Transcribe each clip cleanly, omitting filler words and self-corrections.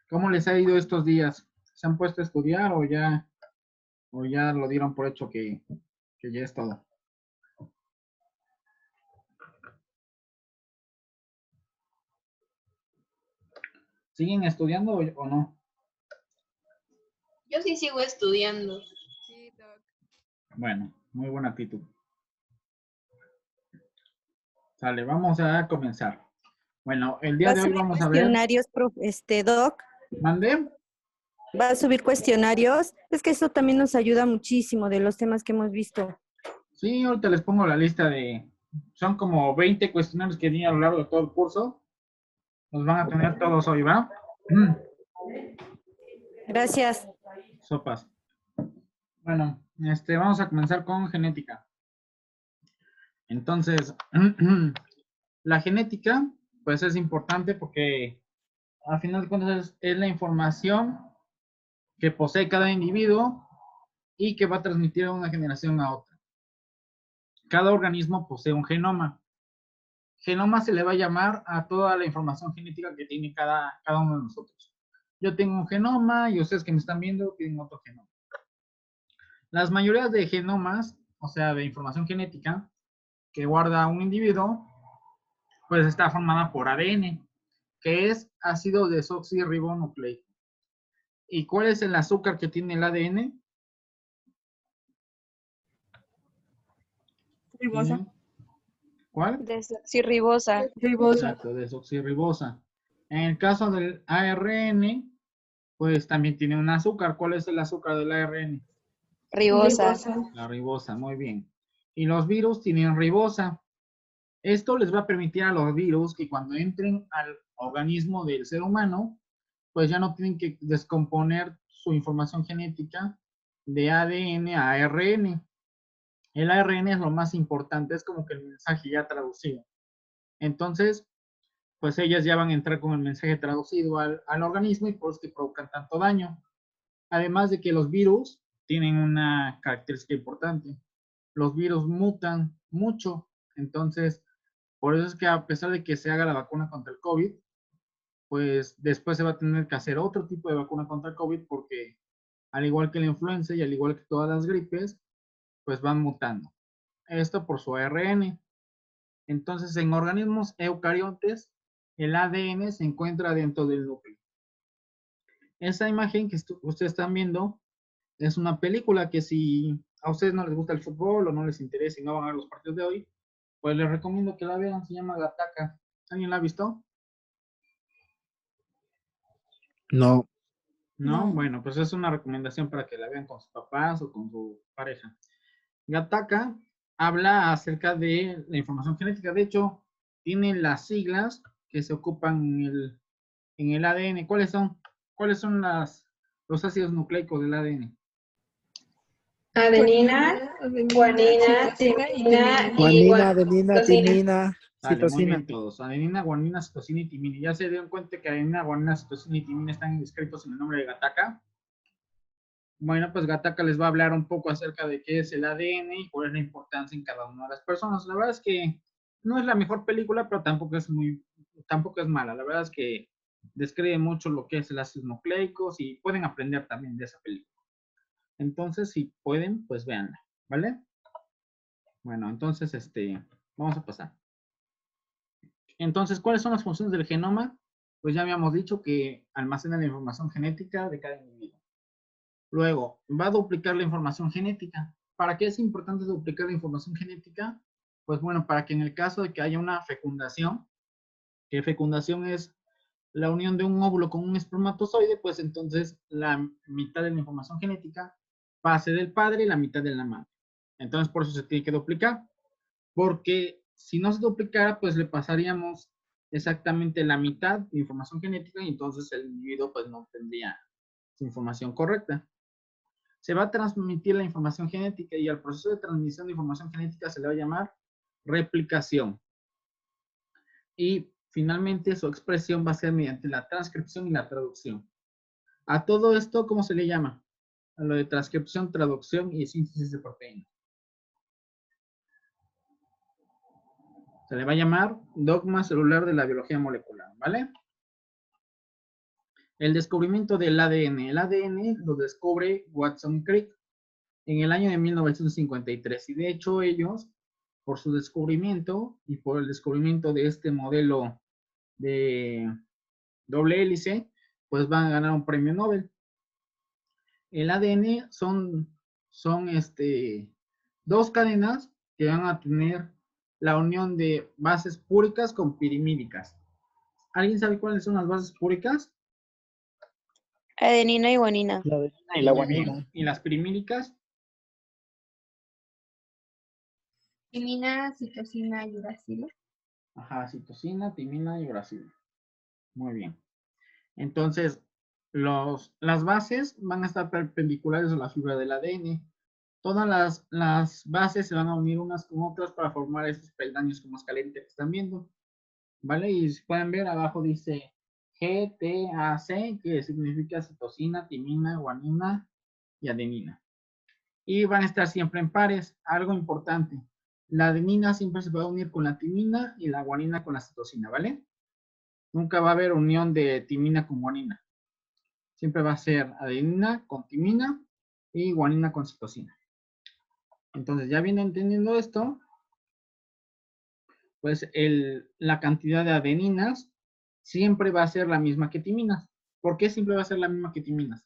¿Cómo les ha ido estos días? ¿Se han puesto a estudiar o ya lo dieron por hecho que ya es todo? ¿Siguen estudiando o no? Yo sí sigo estudiando. Sí, Doc. Bueno, muy buena actitud. Sale, vamos a comenzar. Bueno, el día ¿Va a de hoy subir vamos a ver. cuestionarios, Doc? ¿Mande? ¿Va a subir cuestionarios? Es que eso también nos ayuda muchísimo de los temas que hemos visto. Sí, ahorita les pongo la lista de. Son como 20 cuestionarios que di a lo largo de todo el curso. Los van a tener todos hoy, ¿va? Gracias. Sopas. Bueno, vamos a comenzar con genética. Entonces, la genética, pues es importante porque a final de cuentas es la información que posee cada individuo y que va a transmitir de una generación a otra. Cada organismo posee un genoma. Genoma se le va a llamar a toda la información genética que tiene cada uno de nosotros. Yo tengo un genoma y ustedes que me están viendo tienen otro genoma. Las mayorías de genomas, o sea, de información genética que guarda un individuo, pues está formada por ADN, que es ácido desoxirribonucleico. ¿Y cuál es el azúcar que tiene el ADN? Ribosa. ¿Cuál? Desoxirribosa. Exacto, desoxirribosa. En el caso del ARN, pues también tiene un azúcar. ¿Cuál es el azúcar del ARN? Ribosa. La ribosa, muy bien. Y los virus tienen ribosa. Esto les va a permitir a los virus que cuando entren al organismo del ser humano, pues ya no tienen que descomponer su información genética de ADN a ARN. El ARN es lo más importante, es como que el mensaje ya traducido. Entonces, pues ellas ya van a entrar con el mensaje traducido al organismo y por eso que provocan tanto daño. Además de que los virus tienen una característica importante. Los virus mutan mucho, entonces, por eso es que a pesar de que se haga la vacuna contra el COVID, pues después se va a tener que hacer otro tipo de vacuna contra el COVID porque al igual que la influenza y al igual que todas las gripes, pues van mutando. Esto por su ARN. Entonces, en organismos eucariontes, el ADN se encuentra dentro del núcleo. Esa imagen que ustedes están viendo es una película que si a ustedes no les gusta el fútbol o no les interesa y no van a ver los partidos de hoy, pues les recomiendo que la vean, se llama Gattaca. ¿Alguien la ha visto? No. ¿No? Bueno, pues es una recomendación para que la vean con sus papás o con su pareja. Gattaca habla acerca de la información genética. De hecho, tiene las siglas que se ocupan en el ADN. ¿Cuáles son? ¿Cuáles son los ácidos nucleicos del ADN? Adenina, guanina, timina Guanina, adenina, timina, Vale, muy citosina. bien todos. Adenina, guanina, citosina y timina. ¿Ya se dieron cuenta que adenina, guanina, citosina y timina están inscritos en el nombre de Gattaca? Bueno, pues Gattaca les va a hablar un poco acerca de qué es el ADN y cuál es la importancia en cada una de las personas. La verdad es que no es la mejor película, pero tampoco es mala. La verdad es que describe mucho lo que es el ácido nucleico y pueden aprender también de esa película. Entonces, si pueden, pues véanla, ¿vale? Bueno, entonces, vamos a pasar. Entonces, ¿cuáles son las funciones del genoma? Pues ya habíamos dicho que almacena la información genética de cada individuo. Luego, va a duplicar la información genética. ¿Para qué es importante duplicar la información genética? Pues bueno, para que en el caso de que haya una fecundación, que fecundación es la unión de un óvulo con un espermatozoide, pues entonces la mitad de la información genética pase del padre y la mitad de la madre. Entonces, por eso se tiene que duplicar. Porque si no se duplicara, pues le pasaríamos exactamente la mitad de información genética y entonces el individuo pues no tendría su información correcta. Se va a transmitir la información genética y al proceso de transmisión de información genética se le va a llamar replicación. Y finalmente su expresión va a ser mediante la transcripción y la traducción. A todo esto, ¿cómo se le llama? A lo de transcripción, traducción y síntesis de proteínas. Se le va a llamar dogma celular de la biología molecular, ¿vale? El descubrimiento del ADN. El ADN lo descubre Watson Crick en el año de 1953. Y de hecho ellos, por su descubrimiento y por el descubrimiento de este modelo de doble hélice, pues van a ganar un premio Nobel. El ADN son dos cadenas que van a tener la unión de bases púricas con pirimídicas. ¿Alguien sabe cuáles son las bases púricas? Adenina y guanina. La adenina y la Muy bien. guanina. ¿Y las pirimídicas? Timina, citosina y uracilo. Ajá, citosina, timina y uracilo. Muy bien. Entonces, las bases van a estar perpendiculares a la fibra del ADN. Todas las bases se van a unir unas con otras para formar estos peldaños como escalente que están viendo. ¿Vale? Y si pueden ver, abajo dice GTAC, que significa citosina, timina, guanina y adenina. Y van a estar siempre en pares. Algo importante. La adenina siempre se va a unir con la timina y la guanina con la citosina, ¿vale? Nunca va a haber unión de timina con guanina. Siempre va a ser adenina con timina y guanina con citosina. Entonces, ya viendo entendiendo esto, pues la cantidad de adeninas siempre va a ser la misma que timinas. ¿Por qué siempre va a ser la misma que timinas?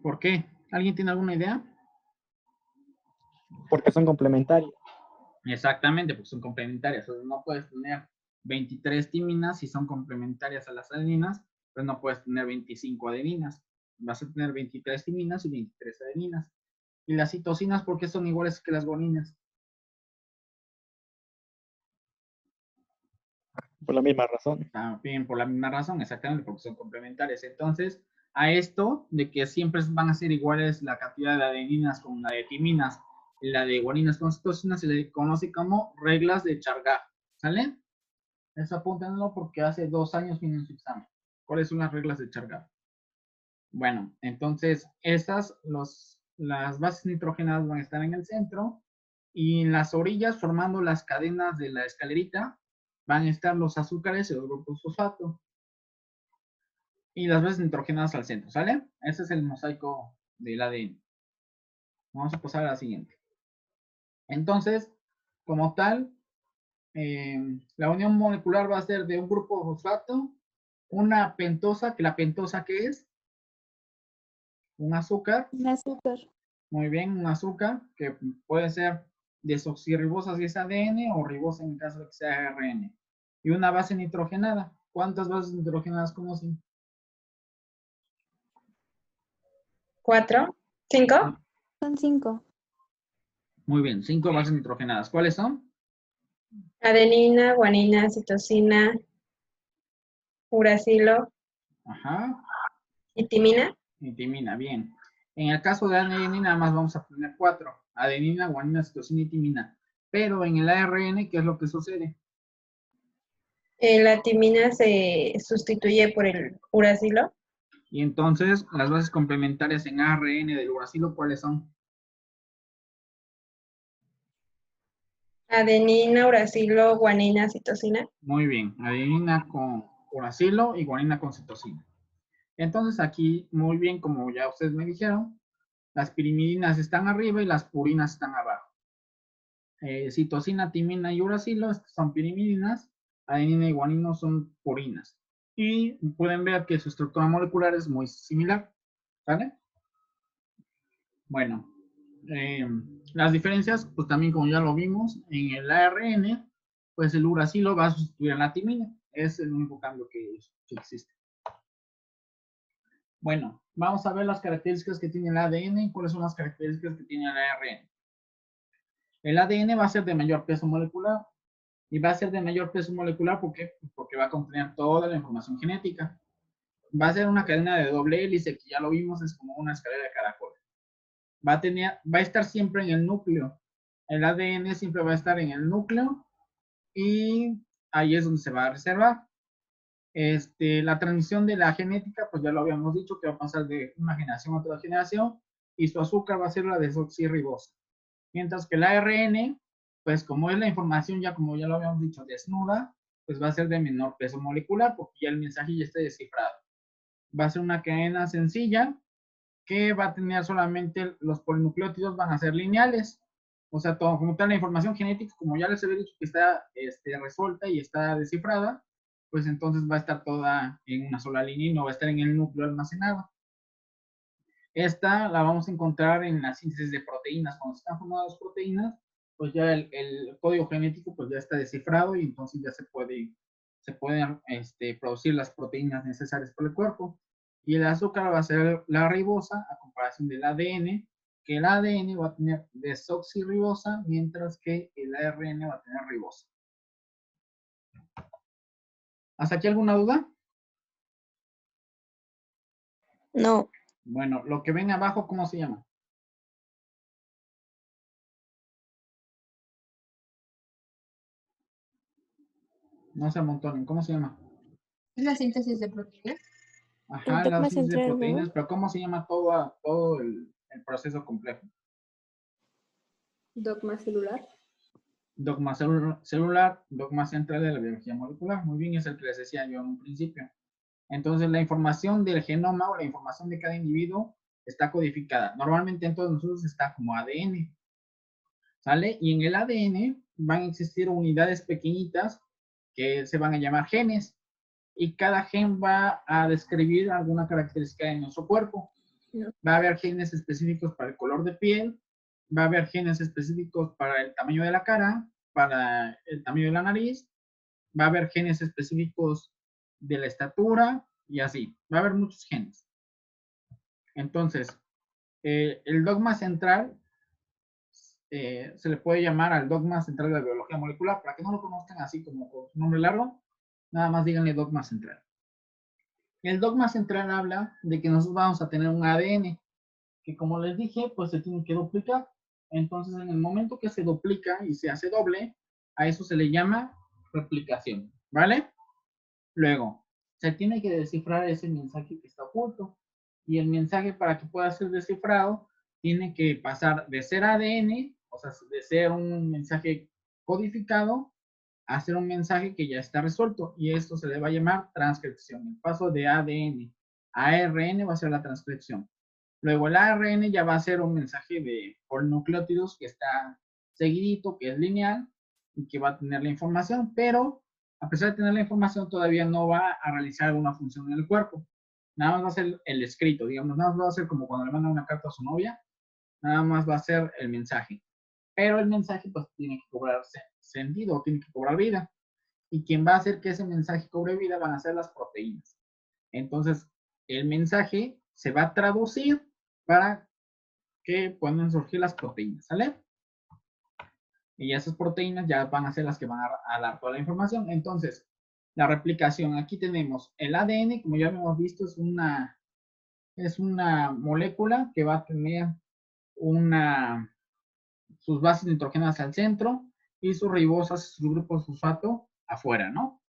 ¿Por qué? ¿Alguien tiene alguna idea? Porque son complementarios. Exactamente, porque son complementarias. O sea, no puedes tener 23 timinas si son complementarias a las adeninas, pues no puedes tener 25 adeninas. Vas a tener 23 timinas y 23 adeninas. ¿Y las citosinas por qué son iguales que las guaninas? Por la misma razón. También por la misma razón, exactamente, porque son complementarias. Entonces, a esto de que siempre van a ser iguales la cantidad de adeninas con la de timinas y la de guaninas con citosinas, se le conoce como reglas de Chargaff. ¿Sale? Eso apúntenlo porque hace 2 años vino en su examen. ¿Cuáles son las reglas de Chargaff? Bueno, entonces las bases nitrogenadas van a estar en el centro y en las orillas, formando las cadenas de la escalerita, van a estar los azúcares y los grupos fosfato. Y las bases nitrogenadas al centro, ¿sale? Ese es el mosaico del ADN. Vamos a pasar a la siguiente. Entonces, como tal, la unión molecular va a ser de un grupo fosfato, una pentosa, que la pentosa, ¿qué es? Un azúcar. Un azúcar. Muy bien, un azúcar que puede ser desoxirribosa si es ADN o ribosa en el caso de que sea ARN. Y una base nitrogenada. ¿Cuántas bases nitrogenadas conocen? 4, 5. Son 5. Muy bien, 5 bases nitrogenadas. ¿Cuáles son? Adenina, guanina, citosina, uracilo Ajá, y timina. y timina, bien. En el caso de ADN nada más vamos a poner 4. Adenina, guanina, citosina y timina. Pero en el ARN, ¿qué es lo que sucede? La timina se sustituye por el uracilo. Y entonces, las bases complementarias en ARN del uracilo, ¿cuáles son? Adenina, uracilo, guanina, citosina. Muy bien, adenina con uracilo y guanina con citosina. Entonces aquí, muy bien, como ya ustedes me dijeron, las pirimidinas están arriba y las purinas están abajo. Citosina, timina y uracilo son pirimidinas, adenina y guanino son purinas. Y pueden ver que su estructura molecular es muy similar, ¿vale? Bueno, las diferencias, pues también como ya lo vimos, en el ARN, pues el uracilo va a sustituir a la timina. Es el único cambio que existe. Bueno, vamos a ver las características que tiene el ADN y cuáles son las características que tiene el ARN. El ADN va a ser de mayor peso molecular. Y va a ser de mayor peso molecular porque va a contener toda la información genética. Va a ser una cadena de doble hélice, que ya lo vimos, es como una escalera de caracol. Va a estar siempre en el núcleo. El ADN siempre va a estar en el núcleo y ahí es donde se va a reservar. La transmisión de la genética, pues ya lo habíamos dicho, que va a pasar de una generación a otra generación y su azúcar va a ser la desoxirribosa. Mientras que el ARN, pues como es la información ya, como ya lo habíamos dicho, desnuda, pues va a ser de menor peso molecular porque ya el mensaje ya está descifrado. Va a ser una cadena sencilla que va a tener solamente los polinucleótidos, van a ser lineales. O sea, todo, como tal la información genética, como ya les había dicho que está resuelta y está descifrada, pues entonces va a estar toda en una sola línea y no va a estar en el núcleo almacenado. Esta la vamos a encontrar en la síntesis de proteínas. Cuando están formadas proteínas, pues ya el código genético pues ya está descifrado y entonces ya se pueden producir las proteínas necesarias para el cuerpo. Y el azúcar va a ser la ribosa a comparación del ADN, que el ADN va a tener desoxirribosa, mientras que el ARN va a tener ribosa. ¿Hasta aquí alguna duda? No. Bueno, lo que ven abajo, ¿cómo se llama? No se amontonen, ¿cómo se llama? ¿Es la síntesis de proteínas? Ajá, El la dogma síntesis de central, proteínas, ¿no? pero ¿cómo se llama todo el proceso complejo? Dogma celular. Dogma celular, dogma central de la biología molecular. Muy bien, es el que les decía yo en un principio. Entonces, la información del genoma o la información de cada individuo está codificada. Normalmente en todos nosotros está como ADN, ¿sale? Y en el ADN van a existir unidades pequeñitas que se van a llamar genes. Y cada gen va a describir alguna característica de nuestro cuerpo. Va a haber genes específicos para el color de piel, va a haber genes específicos para el tamaño de la cara, para el tamaño de la nariz, va a haber genes específicos de la estatura y así. Va a haber muchos genes. Entonces, el dogma central se le puede llamar al dogma central de la biología molecular. Para que no lo conozcan así como con su nombre largo, nada más díganle dogma central. El dogma central habla de que nosotros vamos a tener un ADN que, como les dije, pues se tiene que duplicar. Entonces, en el momento que se duplica y se hace doble, a eso se le llama replicación, ¿vale? Luego, se tiene que descifrar ese mensaje que está oculto. Y el mensaje, para que pueda ser descifrado, tiene que pasar de ser ADN, o sea, de ser un mensaje codificado, a ser un mensaje que ya está resuelto. Y esto se le va a llamar transcripción. El paso de ADN a ARN va a ser la transcripción. Luego el ARN ya va a ser un mensaje de polinucleótidos que está seguidito, que es lineal y que va a tener la información, pero a pesar de tener la información todavía no va a realizar alguna función en el cuerpo. Nada más va a ser el escrito, digamos, nada más va a ser como cuando le mandan una carta a su novia, nada más va a ser el mensaje. Pero el mensaje pues tiene que cobrar sentido, tiene que cobrar vida. Y quien va a hacer que ese mensaje cobre vida van a ser las proteínas. Entonces, el mensaje se va a traducir para que puedan surgir las proteínas, ¿sale? Y esas proteínas ya van a ser las que van a dar toda la información. Entonces, la replicación, aquí tenemos el ADN, como ya hemos visto, es una molécula que va a tener sus bases nitrogenadas al centro y sus ribosas, su grupo fosfato afuera, ¿no?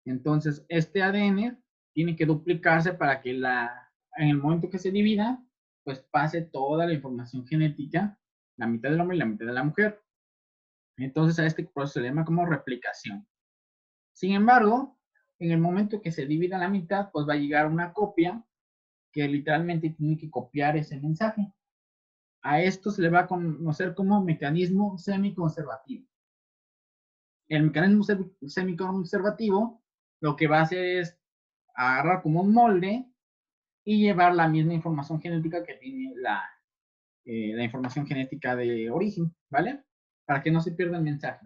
Entonces, este ADN tiene que duplicarse para que en el momento que se divida, pues pase toda la información genética, la mitad del hombre y la mitad de la mujer. Entonces, a este proceso se le llama como replicación. Sin embargo, en el momento que se divida la mitad, pues va a llegar una copia que literalmente tiene que copiar ese mensaje. A esto se le va a conocer como mecanismo semiconservativo. El mecanismo semiconservativo lo que va a hacer es agarrar como un molde y llevar la misma información genética que tiene la información genética de origen, ¿vale? Para que no se pierda el mensaje.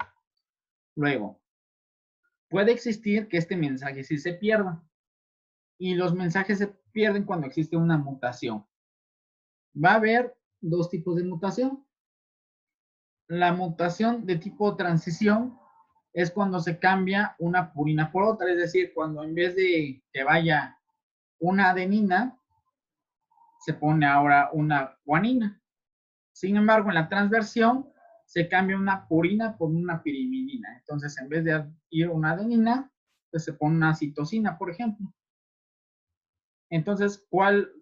Luego, puede existir que este mensaje sí se pierda. Y los mensajes se pierden cuando existe una mutación. Va a haber dos tipos de mutación. La mutación de tipo transición es cuando se cambia una purina por otra, es decir, cuando en vez de que vaya una adenina, se pone ahora una guanina. Sin embargo, en la transversión se cambia una purina por una pirimidina. Entonces, en vez de ir una adenina, pues se pone una citosina, por ejemplo. Entonces, ¿cuál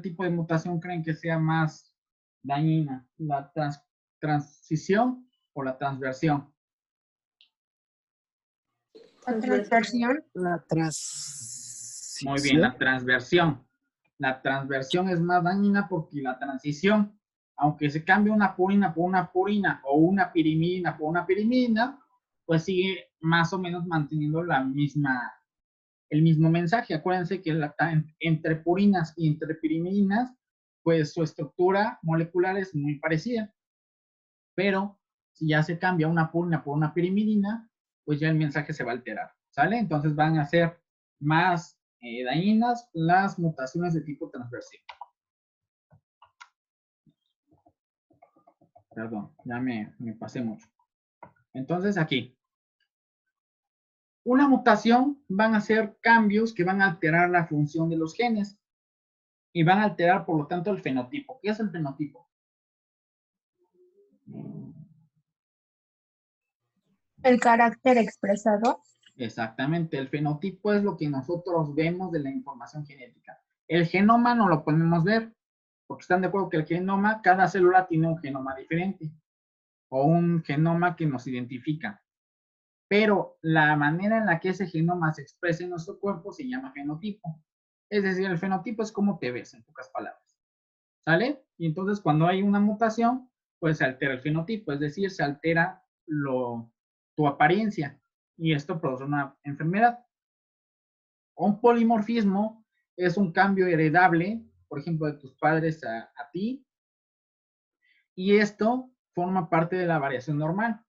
tipo de mutación creen que sea más dañina? ¿La transición o la transversión? La transversión. La transición. Muy bien, la transversión. La transversión es más dañina porque la transición, aunque se cambie una purina por una purina o una pirimidina por una pirimidina, pues sigue más o menos manteniendo el mismo mensaje. Acuérdense que entre purinas y entre pirimidinas, pues su estructura molecular es muy parecida. Pero si ya se cambia una purina por una pirimidina, pues ya el mensaje se va a alterar, ¿sale? Entonces van a ser más dañinas las mutaciones de tipo transversión. Perdón, ya me pasé mucho. Entonces aquí, una mutación van a ser cambios que van a alterar la función de los genes y van a alterar, por lo tanto, el fenotipo. ¿Qué es el fenotipo? El carácter expresado. Exactamente, el fenotipo es lo que nosotros vemos de la información genética. El genoma no lo podemos ver, porque están de acuerdo que el genoma, cada célula tiene un genoma diferente, o un genoma que nos identifica. Pero la manera en la que ese genoma se expresa en nuestro cuerpo se llama fenotipo. Es decir, el fenotipo es cómo te ves, en pocas palabras. ¿Sale? Y entonces cuando hay una mutación, pues se altera el fenotipo, es decir, se altera tu apariencia. Y esto produce una enfermedad. Un polimorfismo es un cambio heredable, por ejemplo, de tus padres a ti, y esto forma parte de la variación normal.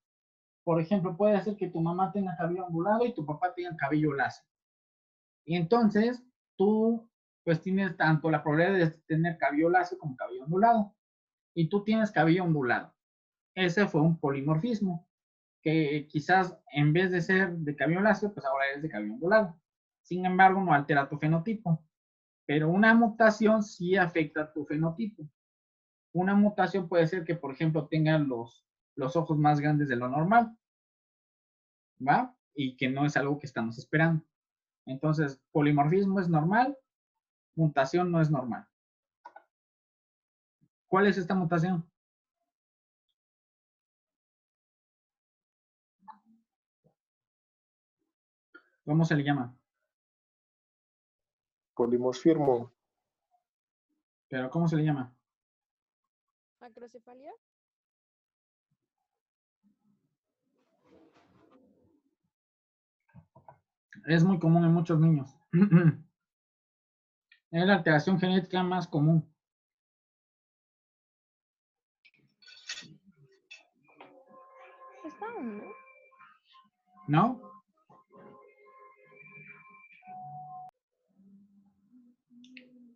Por ejemplo, puede ser que tu mamá tenga cabello ondulado y tu papá tenga cabello lacio. Y entonces tú pues tienes tanto la probabilidad de tener cabello lacio como cabello ondulado. Y tú tienes cabello ondulado. Ese fue un polimorfismo, que quizás en vez de ser de cabello lacio, pues ahora es de cabello ondulado. Sin embargo, no altera tu fenotipo. Pero una mutación sí afecta a tu fenotipo. Una mutación puede ser que, por ejemplo, tengan los ojos más grandes de lo normal, ¿va? Y que no es algo que estamos esperando. Entonces, polimorfismo es normal, mutación no es normal. ¿Cuál es esta mutación? ¿Cómo se le llama? Polimorfismo. ¿Pero cómo se le llama? ¿Macrocefalia? Es muy común en muchos niños. Es la alteración genética más común. Está uno. ¿No?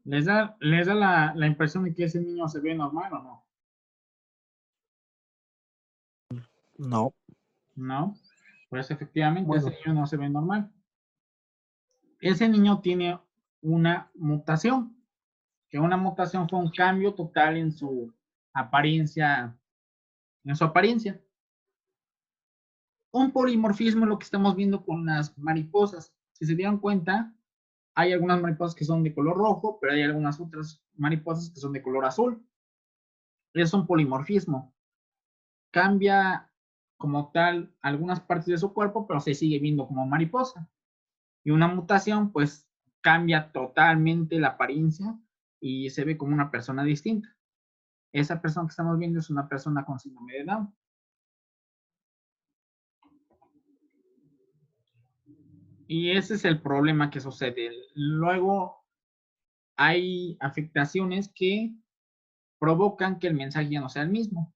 ¿Les da la impresión de que ese niño se ve normal o no? No. No. Pues efectivamente Bueno. ese niño no se ve normal. Ese niño tiene una mutación. Que una mutación fue un cambio total en su apariencia. Un polimorfismo es lo que estamos viendo con las mariposas. Si se dieron cuenta, hay algunas mariposas que son de color rojo, pero hay algunas otras mariposas que son de color azul. Es un polimorfismo. Cambia como tal algunas partes de su cuerpo, pero se sigue viendo como mariposa. Y una mutación, pues, cambia totalmente la apariencia y se ve como una persona distinta. Esa persona que estamos viendo es una persona con síndrome de Down. Y ese es el problema que sucede. Luego hay afectaciones que provocan que el mensaje ya no sea el mismo.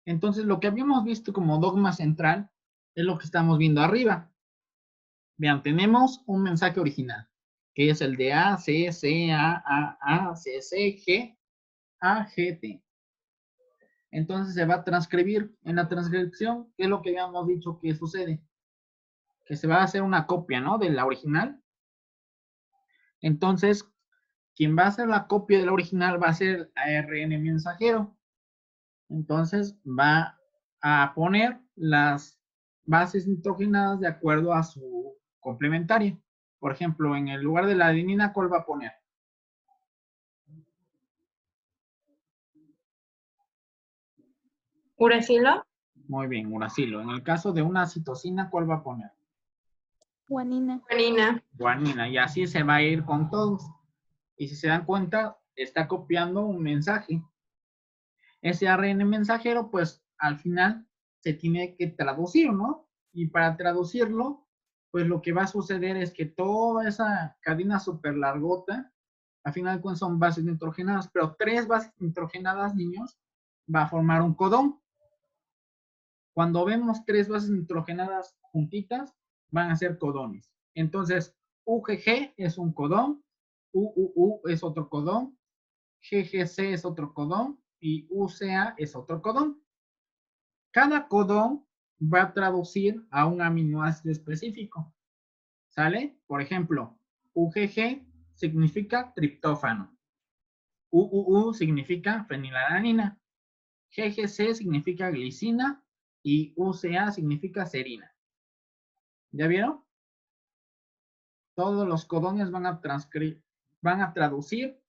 Entonces, lo que habíamos visto como dogma central es lo que estamos viendo arriba. Vean, tenemos un mensaje original, que es el de A, C, C, A, C, C, G, A, G, T. Entonces se va a transcribir. En la transcripción, ¿qué es lo que habíamos dicho que sucede? Que se va a hacer una copia, ¿no? De la original. Entonces, quien va a hacer la copia de la original va a ser el ARN mensajero. Entonces, va a poner las bases nitrogenadas de acuerdo a su complementaria. Por ejemplo, en el lugar de la adenina, ¿cuál va a poner? ¿Uracilo? Muy bien, uracilo. En el caso de una citosina, ¿cuál va a poner? Guanina. Guanina. Y así se va a ir con todos. Y si se dan cuenta, está copiando un mensaje. Ese ARN mensajero, pues al final se tiene que traducir, ¿no? Y para traducirlo, pues lo que va a suceder es que toda esa cadena súper largota, al final de cuentas son bases nitrogenadas, pero 3 bases nitrogenadas, niños, va a formar un codón. Cuando vemos 3 bases nitrogenadas juntitas, van a ser codones. Entonces, UGG es un codón, UUU es otro codón, GGC es otro codón y UCA es otro codón. Cada codón va a traducir a un aminoácido específico. ¿Sale? Por ejemplo, UGG significa triptófano. UUU significa fenilalanina. GGC significa glicina y UCA significa serina. ¿Ya vieron? Todos los codones van a traducir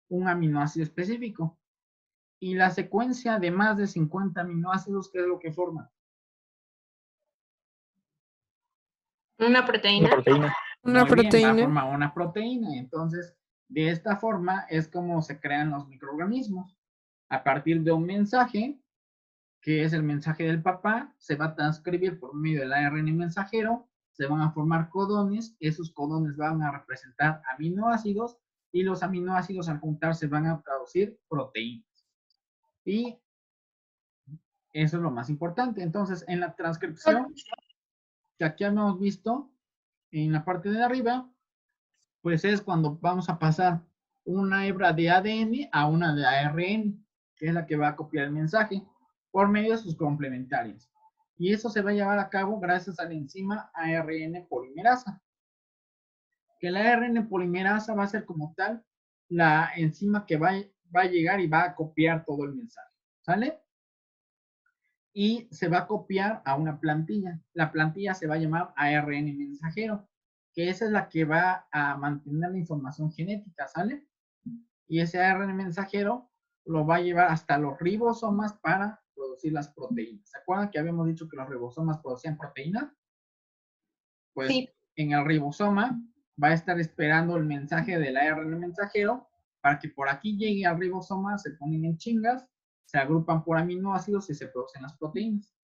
un aminoácido específico. Y la secuencia de más de 50 aminoácidos, ¿qué es lo que forma? Una proteína. Una proteína. Una Muy bien, va a proteína. formar una proteína. Entonces, de esta forma es como se crean los microorganismos. A partir de un mensaje, que es el mensaje del papá, se va a transcribir por medio del ARN mensajero, se van a formar codones, esos codones van a representar aminoácidos y los aminoácidos al juntarse van a traducir proteínas. Y eso es lo más importante. Entonces, en la transcripción, que aquí hemos visto, en la parte de arriba, pues es cuando vamos a pasar una hebra de ADN a una de ARN, que es la que va a copiar el mensaje, por medio de sus complementarios. Y eso se va a llevar a cabo gracias a la enzima ARN polimerasa. Que la ARN polimerasa va a ser como tal la enzima que va a llegar y va a copiar todo el mensaje. ¿Sale? Y se va a copiar a una plantilla. La plantilla se va a llamar ARN mensajero, que esa es la que va a mantener la información genética, ¿sale? Y ese ARN mensajero lo va a llevar hasta los ribosomas para producir las proteínas. ¿Se acuerdan que habíamos dicho que los ribosomas producían proteínas? Pues sí. En el ribosoma va a estar esperando el mensaje del ARN mensajero para que por aquí llegue al ribosoma, se ponen en chingas, se agrupan por aminoácidos y se producen las proteínas.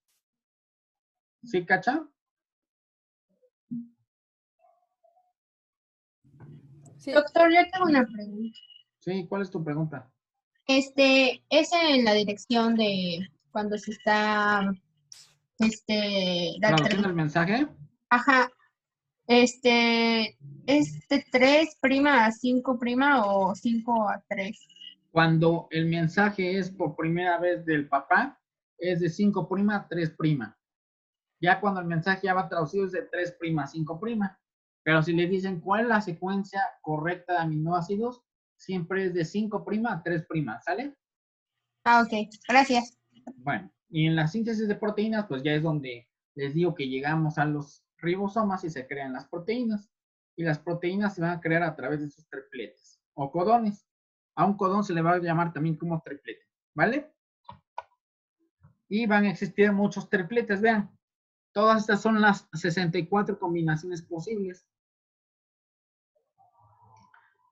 ¿Sí, cacha? Sí. Doctor, yo tengo una pregunta. Sí, ¿cuál es tu pregunta? Es en la dirección de cuando se está, ¿Traduciendo el mensaje? Ajá, ¿es de 3' a 5' o 5 a 3? Cuando el mensaje es por primera vez del papá, es de 5' a 3'. Ya cuando el mensaje ya va traducido es de 3' a 5'. Pero si le dicen cuál es la secuencia correcta de aminoácidos, siempre es de 5' a 3', ¿sale? Ah, ok, gracias. Bueno, y en la síntesis de proteínas, pues ya es donde les digo que llegamos a los ribosomas y se crean las proteínas. Y las proteínas se van a crear a través de sus tripletes o codones. A un codón se le va a llamar también como triplete, ¿vale? Y van a existir muchos tripletes, vean. Todas estas son las 64 combinaciones posibles.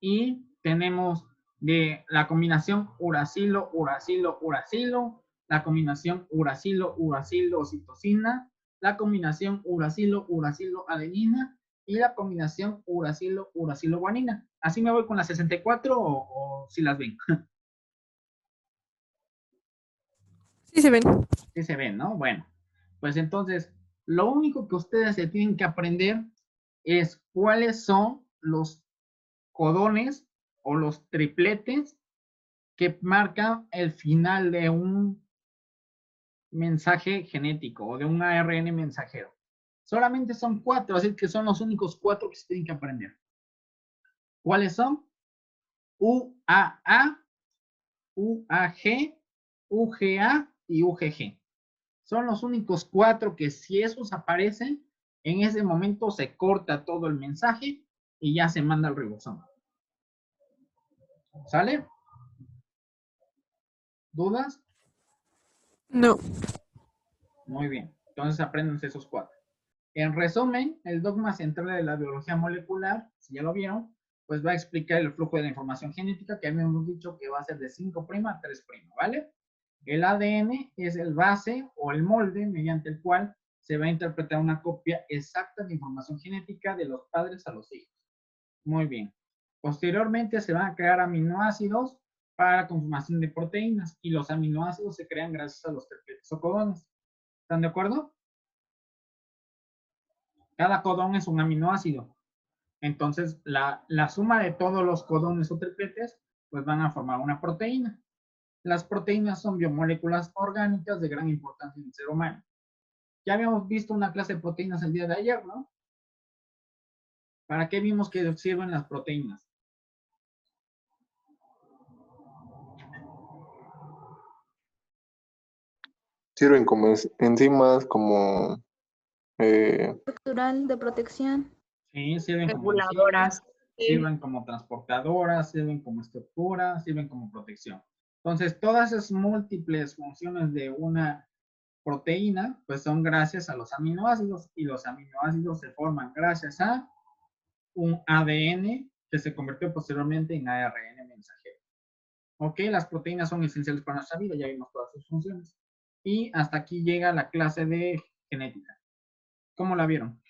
Y tenemos de la combinación uracilo, uracilo, uracilo, la combinación uracilo, uracilo, citosina, la combinación uracilo, uracilo, adenina y la combinación uracilo, uracilo, guanina. ¿Así me voy con las 64 o si las ven? Sí se ven. Sí se ven, ¿no? Bueno, pues entonces, lo único que ustedes se tienen que aprender es cuáles son los codones o los tripletes que marcan el final de un mensaje genético o de un ARN mensajero. Solamente son 4, así que son los únicos 4 que se tienen que aprender. ¿Cuáles son? UAA, UAG, UGA y UGG. Son los únicos 4 que si esos aparecen, en ese momento se corta todo el mensaje y ya se manda al ribosoma. ¿Sale? ¿Dudas? No. Muy bien. Entonces apréndanse esos 4. En resumen, el dogma central de la biología molecular, si ya lo vieron, pues va a explicar el flujo de la información genética que habíamos dicho que va a ser de 5' a 3', ¿vale? El ADN es el base o el molde mediante el cual se va a interpretar una copia exacta de información genética de los padres a los hijos. Muy bien. Posteriormente se van a crear aminoácidos para la conformación de proteínas y los aminoácidos se crean gracias a los tripletes o codones. ¿Están de acuerdo? Cada codón es un aminoácido. Entonces, la suma de todos los codones o tripletes, pues van a formar una proteína. Las proteínas son biomoléculas orgánicas de gran importancia en el ser humano. Ya habíamos visto una clase de proteínas el día de ayer, ¿no? ¿Para qué vimos que sirven las proteínas? Sirven como enzimas, como Estructural de protección. Sí, sirven como Reguladoras. enzimas, sirven como transportadoras, sirven como estructura, sirven como protección. Entonces, todas esas múltiples funciones de una proteína, pues son gracias a los aminoácidos, y los aminoácidos se forman gracias a un ADN que se convirtió posteriormente en ARN mensajero. Ok, las proteínas son esenciales para nuestra vida, ya vimos todas sus funciones. Y hasta aquí llega la clase de genética. ¿Cómo la vieron?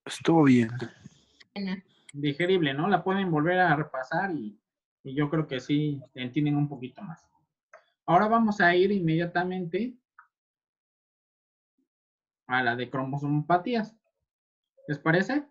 Estuvo bien. Digerible, ¿no? La pueden volver a repasar y yo creo que sí entienden un poquito más. Ahora vamos a ir inmediatamente a la de cromosomopatías. ¿Les parece?